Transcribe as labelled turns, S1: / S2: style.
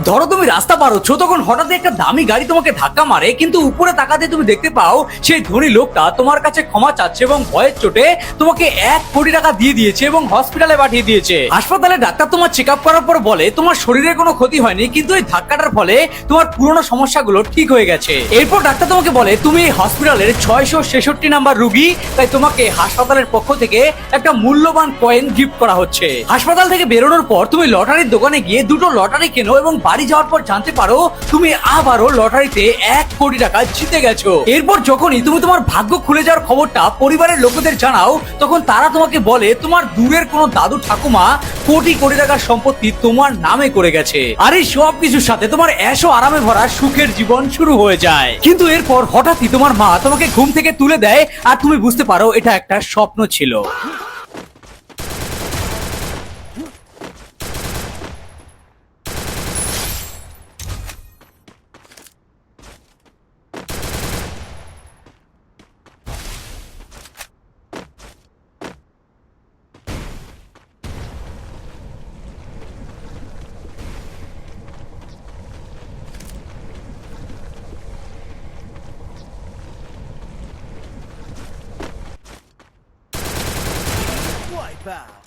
S1: ধরো তুমি রাস্তা পার হচ্ছ, তখন হঠাৎ একটা দামি গাড়ি তোমাকে ধাক্কা মারে, কিন্তু উপরে তাকাতে তুমি দেখতে পাও সেই ধনী লোকটা তোমার কাছে ক্ষমা চাচ্ছে এবং ভয়ের চোটে তোমাকে 1 কোটি টাকা দিয়ে দিয়েছে এবং হসপিটালে পাঠিয়ে দিয়েছে। হাসপাতালে ডাক্তার তোমার চেক আপ করার পর বলে তোমার শরীরে কোনো ক্ষতি হয়নি, কিন্তু এই ধাক্কাটার ফলে তোমার পুরনো সমস্যাগুলো ঠিক হয়ে গেছে। এরপর ডাক্তার তোমাকে বলে তুমি এই হসপিটালের 666 নাম্বার রুগী, তাই তোমাকে হাসপাতালের পক্ষ থেকে একটা মূল্যবান কয়েন গিফট করা হচ্ছে। হাসপাতাল থেকে বেরোনোর পর তুমি লটারির দোকানে গিয়ে 2টো লটারি কেনো এবং বাড়ি যাওয়ার পর জানতে পারো তুমি আবারও লটারিতে 1 কোটি টাকা জিতে গেছো। এরপর যখনই তুমি তোমার ভাগ্য খুলে যাওয়ার খবরটা পরিবারের লোকেদের জানাও, তখন তারা তোমাকে বলে তোমার দূরের কোনো দাদু ঠাকুমা কোটি কোটি টাকার সম্পত্তি তোমার নামে করে গেছে। আর এই সব কিছুর সাথে তোমার এসো আরামে ভরা সুখের জীবন শুরু হয়ে যায়। কিন্তু এরপর হঠাৎই তোমার মা তোমাকে ঘুম থেকে তুলে দেয় আর তুমি বুঝতে পারো এটা একটা স্বপ্ন ছিল।
S2: Wipe out.